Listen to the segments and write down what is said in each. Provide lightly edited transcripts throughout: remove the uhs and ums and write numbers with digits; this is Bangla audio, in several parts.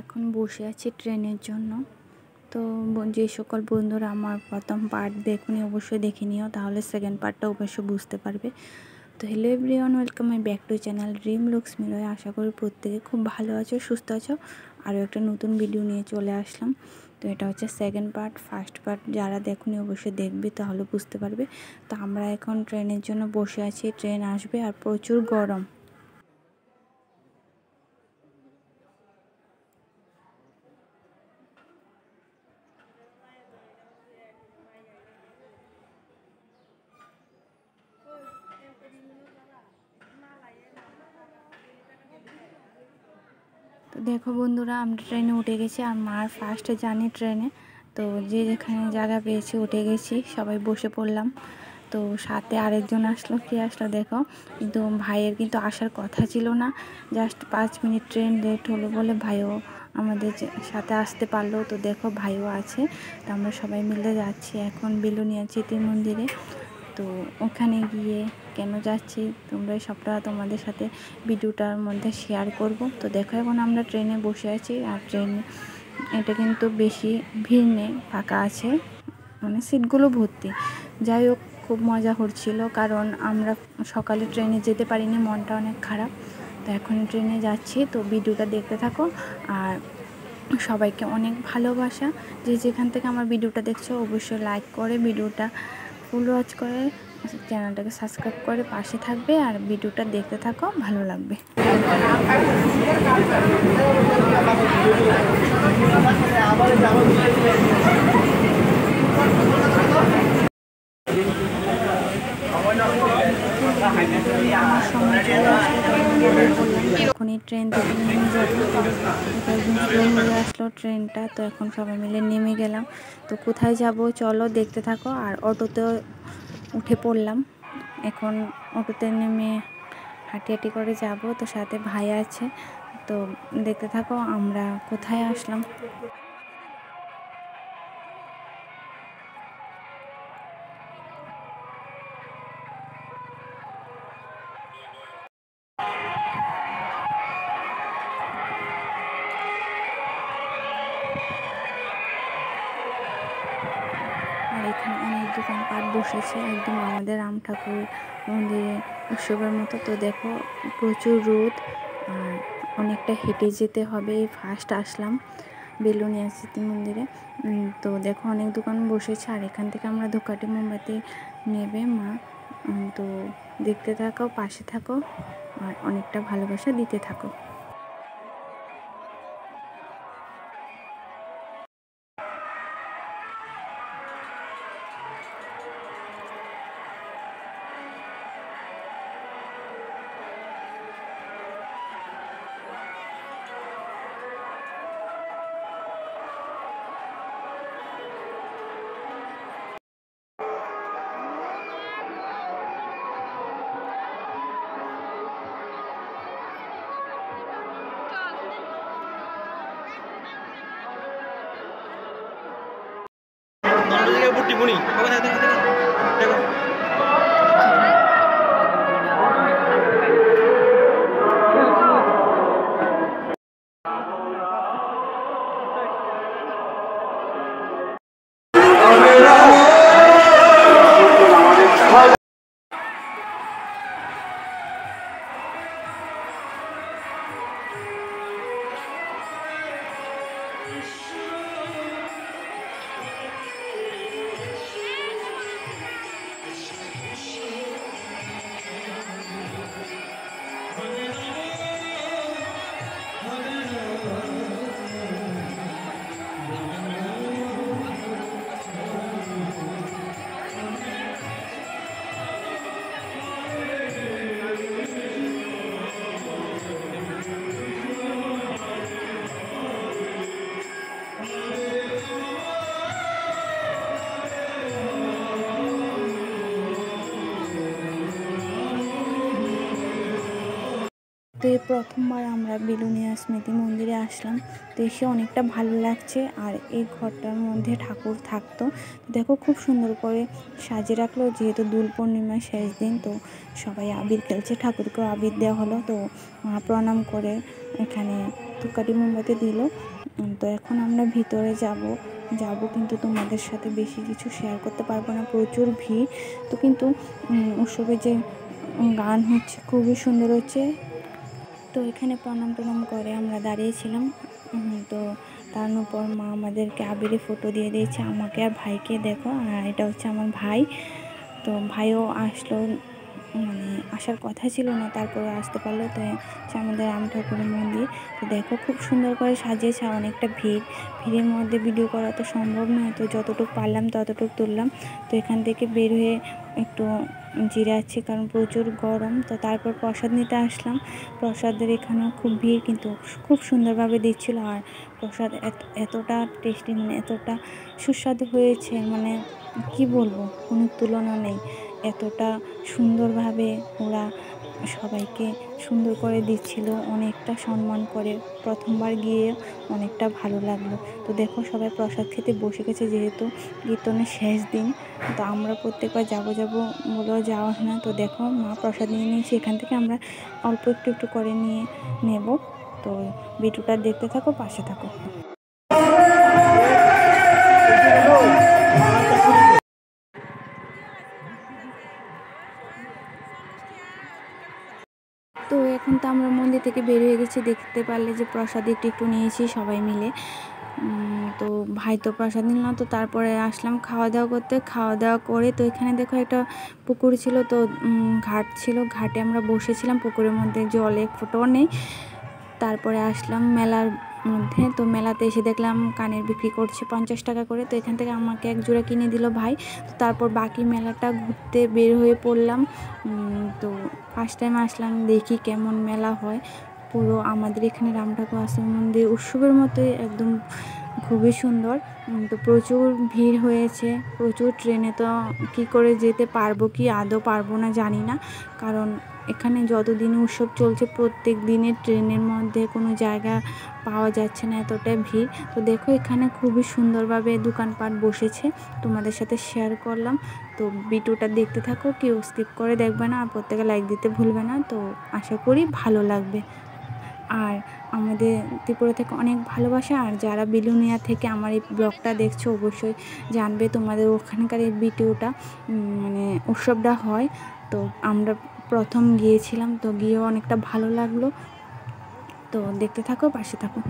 এখন বসে আছি ট্রেনের জন্য। তো যে সকল বন্ধুরা আমার প্রথম পার্ট দেখুনি অবশ্যই দেখে নিও, তাহলে সেকেন্ড পার্টটা অবশ্যই বুঝতে পারবে। তো hello everyone, welcome my back to channel dream looks mirror. আশা করি প্রত্যেকে খুব ভালো আছো, সুস্থ আছো। আরও একটা নতুন ভিডিও নিয়ে চলে আসলাম। তো এটা হচ্ছে সেকেন্ড পার্ট। ফার্স্ট পার্ট যারা দেখুনি অবশ্যই দেখবে, তাহলে বুঝতে পারবে। তো আমরা এখন ট্রেনের জন্য বসে আছি, ট্রেন আসবে আর প্রচুর গরম। তো দেখো বন্ধুরা, আমরা ট্রেনে উঠে গেছি আর মার ফার্স্টে জার্নি ট্রেনে। তো যে যেখানে জায়গা পেয়েছি উঠে গেছি, সবাই বসে পড়লাম। তো সাথে আরেকজন আসলো, কে আসলো দেখো, কিন্তু ভাইয়ের কিন্তু আসার কথা ছিল না। জাস্ট 5 মিনিট ট্রেন লেট হলো বলে ভাইও আমাদের সাথে আসতে পারলো। তো দেখো ভাইও আছে। তো আমরা সবাই মিলে যাচ্ছি এখন বিলোনিয়া চিতি মন্দিরে। তো ওখানে গিয়ে কেন যাচ্ছি তোমরা সবটা তোমাদের সাথে ভিডিওটার মধ্যে শেয়ার করব। তো দেখো এখন আমরা ট্রেনে বসে আছি আর এটা কিন্তু বেশি ভিড় নেই, ফাঁকা আছে, মানে সিটগুলো ভর্তি। যাই হোক, খুব মজা হচ্ছিল, কারণ আমরা সকালে ট্রেনে যেতে পারিনি, মনটা অনেক খারাপ। তো এখন ট্রেনে যাচ্ছি, তো ভিডিওটা দেখতে থাকো। আর সবাইকে অনেক ভালোবাসা, যে যেখান থেকে আমার ভিডিওটা দেখছো অবশ্যই লাইক করে ভিডিওটা ফুল ওয়াচ করে চ্যানেলটাকে সাবস্ক্রাইব করে পাশে থাকবে আর ভিডিওটা দেখতে থাকো, ভালো লাগবে। এখনই ট্রেন থেকে নেমে যাবো, একদম স্লো হয়ে আসলো ট্রেনটা। তো এখন সবাই মিলে নেমে গেলাম। তো কোথায় যাব চলো দেখতে থাকো। আর অটোতে উঠে পড়লাম, এখন অটোতে নেমে হাঁটি হাঁটি করে যাব। তো সাথে ভাই আছে, তো দেখতে থাকো আমরা কোথায় আসলাম। আর এখানে অনেক দোকানপাট বসেছে, একদম আমাদের রাম ঠাকুর মন্দিরে উৎসবের মতো। তো দেখো প্রচুর রোদ আর অনেকটা হেঁটে যেতে হবে। ফার্স্ট আসলাম বিলোনিয়া চিতি মন্দিরে। তো দেখো অনেক দোকান বসেছে আর এখান থেকে আমরা ধূপকাঠি মোমবাতি নেবে মা। তো দেখতে থাকো, পাশে থাকো আর অনেকটা ভালোবাসা দিতে থাকো। তো এই প্রথমবার আমরা বিলুনিয়া স্মৃতি মন্দিরে আসলাম। তো এসে অনেকটা ভালো লাগছে। আর এই ঘরটার মধ্যে ঠাকুর থাকতো। দেখো খুব সুন্দর করে সাজিয়ে রাখলো, যেহেতু দোল পূর্ণিমার শেষ দিন, তো সবাই আবির খেলছে, ঠাকুরকেও আবির দেওয়া হলো। তো প্রণাম করে এখানে ধূপকাঠি মোমবাতি দিল। তো এখন আমরা ভিতরে যাব কিন্তু তোমাদের সাথে বেশি কিছু শেয়ার করতে পারবো না, প্রচুর ভিড়। তো কিন্তু উৎসবে যে গান হচ্ছে খুবই সুন্দর হচ্ছে। তো এখানে প্রণাম টনাম করে আমরা দাঁড়িয়েছিলাম। তো তার উপর মা আমাদেরকে আবিরে ফটো দিয়ে দিয়েছে, আমাকে আর ভাইকে। দেখো, আর এটা হচ্ছে আমার ভাই। তো ভাইও আসলো, মানে আসার কথা ছিল না, তারপরে আসতে পারলো। তো হচ্ছে আমাদের রাম ঠাকুরের মন্দির। তো দেখো খুব সুন্দর করে সাজিয়েছে, অনেকটা ভিড়ের মধ্যে ভিডিও করা তো সম্ভব নয়, তো যতটুকু পারলাম ততটুকু তুললাম। তো এখান থেকে বের হয়ে একটু জিরাচ্ছি, কারণ প্রচুর গরম। তো তারপর প্রসাদ নিতে আসলাম। প্রসাদের এখানেও খুব ভিড়, কিন্তু খুব সুন্দরভাবে দিচ্ছিল। আর প্রসাদ এতটা টেস্টি, মানে এতটা সুস্বাদু হয়েছে, মানে কি বলবো, কোনো তুলনা নেই। এতটা সুন্দরভাবে ওরা সবাইকে সুন্দর করে দিচ্ছিল, অনেকটা সম্মান করে। প্রথমবার গিয়ে অনেকটা ভালো লাগলো। তো দেখো সবাই প্রসাদ খেতে বসে গেছে, যেহেতু কীর্তনের শেষ দিন। তো আমরা প্রত্যেকবার যাবো বলেও যাওয়া হয় না। তো দেখো মা প্রসাদ নিয়ে নিয়েছি, এখান থেকে আমরা অল্প একটু করে নিয়ে নেব। তো ভিডিওটা দেখতে থাকো, পাশে থাকো। তো এখন তো আমরা মন্দির থেকে বের হয়ে গেছি, দেখতে পারলে যে প্রসাদ একটু নিয়েছি সবাই মিলে। তো ভাই তো প্রসাদ নিল না। তো তারপরে আসলাম খাওয়া দাওয়া করতে। খাওয়া দাওয়া করে তো এখানে দেখো একটা পুকুর ছিল, তো ঘাট ছিল, ঘাটে আমরা বসেছিলাম। পুকুরের মধ্যে জলে ফোটাও নেই। তারপরে আসলাম মেলার মধ্যে। তো মেলাতে এসে দেখলাম কানের বিক্রি করছে 50 টাকা করে। তো এখান থেকে আমাকে এক জোড়া কিনে দিল ভাই। তো তারপর বাকি মেলাটা ঘুরতে বের হয়ে পড়লাম। তো ফার্স্ট টাইম আসলাম, দেখি কেমন মেলা হয়। পুরো আমাদের এখানে রাম ঠাকুর আশ্রম মন্দির উৎসবের মতোই একদম, খুবই সুন্দর। তো প্রচুর ভিড় হয়েছে, প্রচুর ট্রেনে। তো কি করে যেতে পারবো কি আদৌ পারবো না জানি না, কারণ এখানে যতদিন উৎসব চলছে প্রত্যেক দিনের ট্রেনের মধ্যে কোনো জায়গা পাওয়া যাচ্ছে না, এতটাই ভিড়। তো দেখো এখানে খুবই সুন্দরভাবে দোকানপাট বসেছে, তোমাদের সাথে শেয়ার করলাম। তো ভিডিওটা দেখতে থাকো, কেউ স্কিপ করে দেখবে না, আর প্রত্যেকে লাইক দিতে ভুলবে না। তো আশা করি ভালো লাগবে। আর আমাদের ত্রিপুরা থেকে অনেক ভালোবাসা। আর যারা বিলুনিয়া থেকে আমার এই ব্লগটা দেখছো অবশ্যই জানবে তোমাদের ওখানকার এই ভিডিওটা, মানে উৎসবটা হয়। তো আমরা প্রথম গিয়েছিলাম, তো গিয়েও অনেকটা ভালো লাগলো। তো দেখতে থাকো, পাশে থাকো।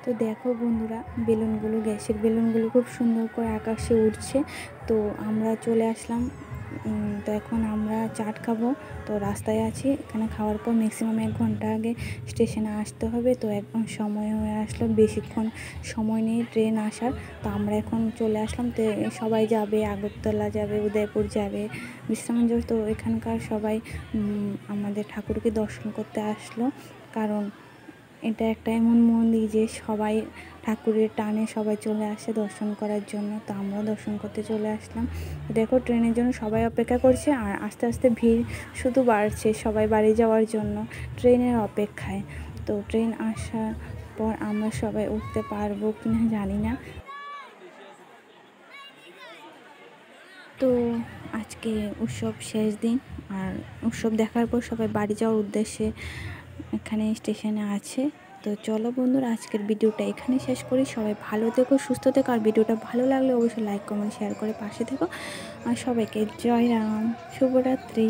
তো দেখো বন্ধুরা, বেলুনগুলো, গ্যাসের বেলুনগুলো খুব সুন্দর করে আকাশে উঠছে। তো আমরা চলে আসলাম তো এখন আমরা চাট খাবো। তো রাস্তায় আছি, এখানে খাওয়ার পর ম্যাক্সিমাম 1 ঘন্টা আগে স্টেশনে আসতে হবে। তো এখন সময় হয়ে আসলো, বেশিক্ষণ সময় নেই ট্রেন আসার। তো আমরা এখন চলে আসলাম। তো সবাই যাবে, আগরতলা যাবে, উদয়পুর যাবে, বিশ্রামগঞ্জ। তো এখানকার সবাই আমাদের ঠাকুরকে দর্শন করতে আসলো, কারণ এটা একটা এমন মন্দির যে সবাই ঠাকুরের টানে সবাই চলে আসে দর্শন করার জন্য। তো আমরাও দর্শন করতে চলে আসলাম। দেখো ট্রেনের জন্য সবাই অপেক্ষা করছে, আর আস্তে আস্তে ভিড় শুধু বাড়ছে, সবাই বাড়ি যাওয়ার জন্য ট্রেনের অপেক্ষায়। তো ট্রেন আসার পর আমরা সবাই উঠতে পারবো কি না জানি না। তো আজকে উৎসব শেষ দিন, আর উৎসব দেখার পর সবাই বাড়ি যাওয়ার উদ্দেশ্যে এখানে স্টেশনে আছে। তো চলো বন্ধুরা, আজকের ভিডিওটা এখানে শেষ করি। সবাই ভালো থেকো, সুস্থ থেকো, আর ভিডিওটা ভালো লাগলে অবশ্যই লাইক কমেন্ট শেয়ার করে পাশে থেকো। আর সবাইকে জয় রাম, শুভরাত্রি।